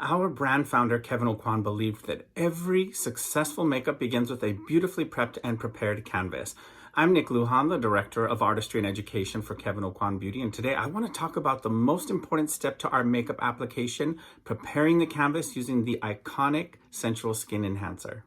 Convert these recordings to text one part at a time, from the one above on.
Our brand founder, Kevyn believed that every successful makeup begins with a beautifully prepped and prepared canvas. I'm Nick Lujan, the Director of Artistry and Education for Kevyn Beauty, and today I want to talk about the most important step to our makeup application, preparing the canvas using the iconic Sensual Skin Enhancer.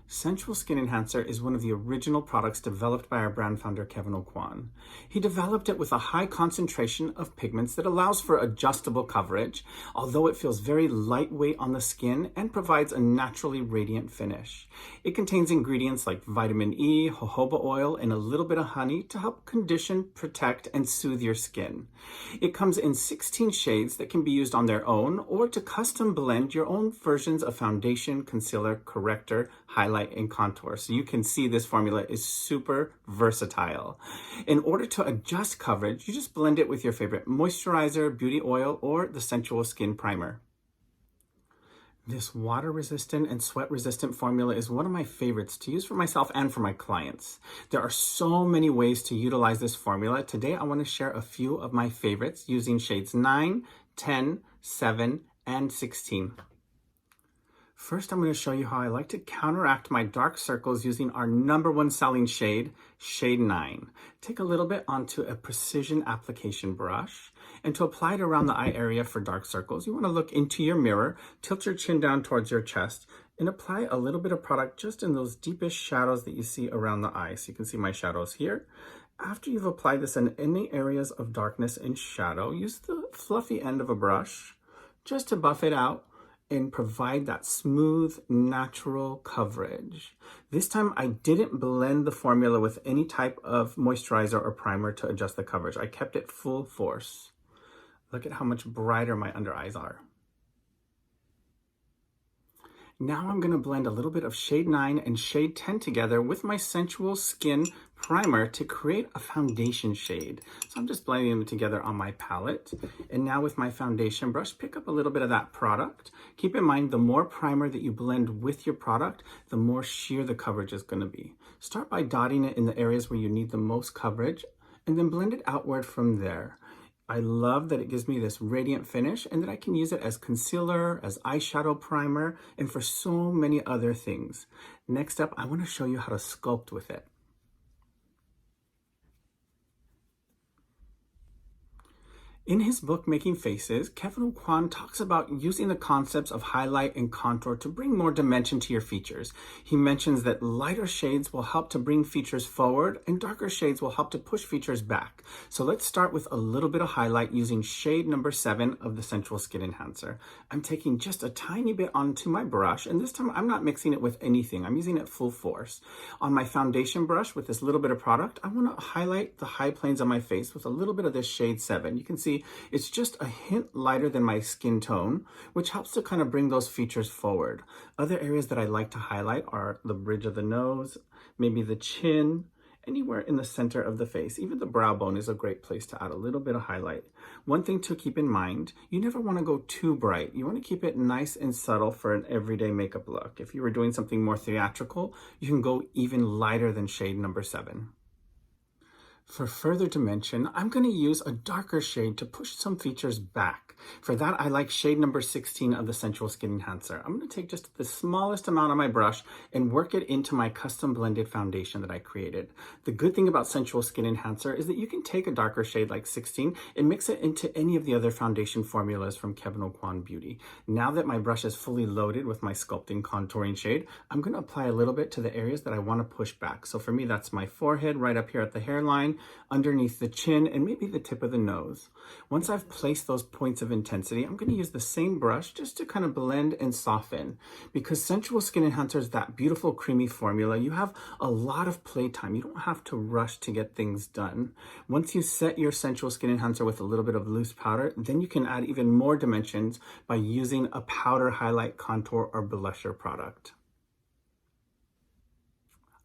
Sensual Skin Enhancer is one of the original products developed by our brand founder, Kevyn. He developed it with a high concentration of pigments that allows for adjustable coverage, although it feels very lightweight on the skin and provides a naturally radiant finish. It contains ingredients like vitamin E, jojoba oil, and a little bit of honey to help condition, protect, and soothe your skin. It comes in 16 shades that can be used on their own or to custom blend your own versions of foundation, concealer, corrector, highlight, and contour. So you can see this formula is super versatile. In order to adjust coverage, you just blend it with your favorite moisturizer, beauty oil, or the Sensual Skin Primer. This water-resistant and sweat-resistant formula is one of my favorites to use for myself and for my clients. There are so many ways to utilize this formula. Today, I want to share a few of my favorites using shades 9, 10, 7, and 16. First, I'm going to show you how I like to counteract my dark circles using our #1 selling shade, shade 9. Take a little bit onto a precision application brush, and to apply it around the eye area for dark circles, you want to look into your mirror, tilt your chin down towards your chest, and apply a little bit of product just in those deepest shadows that you see around the eye. So you can see my shadows here. After you've applied this in any areas of darkness and shadow, use the fluffy end of a brush just to buff it out and provide that smooth, natural coverage. This time, I didn't blend the formula with any type of moisturizer or primer to adjust the coverage. I kept it full force. Look at how much brighter my under eyes are. Now I'm going to blend a little bit of shade 9 and shade 10 together with my Sensual Skin Primer to create a foundation shade. So I'm just blending them together on my palette. And now with my foundation brush, pick up a little bit of that product. Keep in mind, the more primer that you blend with your product, the more sheer the coverage is going to be. Start by dotting it in the areas where you need the most coverage, and then blend it outward from there. I love that it gives me this radiant finish and that I can use it as concealer, as eyeshadow primer, and for so many other things. Next up, I want to show you how to sculpt with it. In his book, Making Faces, Kevyn talks about using the concepts of highlight and contour to bring more dimension to your features. He mentions that lighter shades will help to bring features forward and darker shades will help to push features back. So let's start with a little bit of highlight using shade #7 of the Sensual Skin Enhancer. I'm taking just a tiny bit onto my brush, and this time I'm not mixing it with anything. I'm using it full force. On my foundation brush with this little bit of product, I want to highlight the high planes on my face with a little bit of this shade 7. You can see it's just a hint lighter than my skin tone, which helps to kind of bring those features forward. Other areas that I like to highlight are the bridge of the nose, maybe the chin, anywhere in the center of the face. Even the brow bone is a great place to add a little bit of highlight. One thing to keep in mind, you never want to go too bright. You want to keep it nice and subtle for an everyday makeup look. If you were doing something more theatrical, you can go even lighter than shade #7. For further dimension, I'm going to use a darker shade to push some features back. For that, I like shade #16 of the Sensual Skin Enhancer. I'm going to take just the smallest amount on my brush and work it into my custom blended foundation that I created. The good thing about Sensual Skin Enhancer is that you can take a darker shade like 16 and mix it into any of the other foundation formulas from Kevyn Beauty. Now that my brush is fully loaded with my sculpting contouring shade, I'm going to apply a little bit to the areas that I want to push back. So for me, that's my forehead right up here at the hairline, underneath the chin, and maybe the tip of the nose. Once I've placed those points of intensity, I'm going to use the same brush just to kind of blend and soften. Because Sensual Skin Enhancer is that beautiful creamy formula, you have a lot of playtime. You don't have to rush to get things done. Once you set your Sensual Skin Enhancer with a little bit of loose powder, then you can add even more dimensions by using a powder highlight, contour, or blusher product.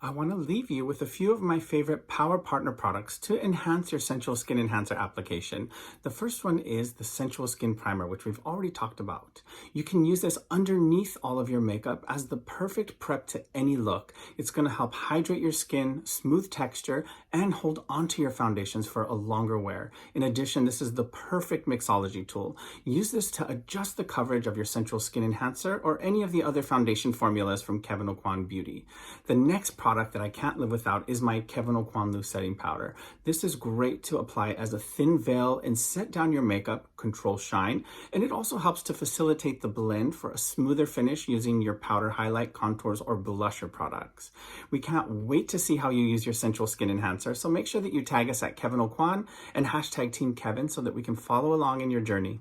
I want to leave you with a few of my favorite Power Partner products to enhance your Sensual Skin Enhancer application. The first one is the Sensual Skin Primer, which we've already talked about. You can use this underneath all of your makeup as the perfect prep to any look. It's going to help hydrate your skin, smooth texture, and hold onto your foundations for a longer wear. In addition, this is the perfect mixology tool. Use this to adjust the coverage of your Sensual Skin Enhancer or any of the other foundation formulas from Kevyn Aucoin Beauty. The next product that I can't live without is my Kevyn Aucoin Loose Setting Powder. This is great to apply as a thin veil and set down your makeup, control shine, and it also helps to facilitate the blend for a smoother finish using your powder highlight, contours, or blusher products. We can't wait to see how you use your Sensual Skin Enhancer, so make sure that you tag us at Kevyn Aucoin and hashtag Team Kevyn so that we can follow along in your journey.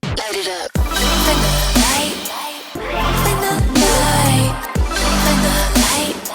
Light it up. Find the light. Find the light. Find the light.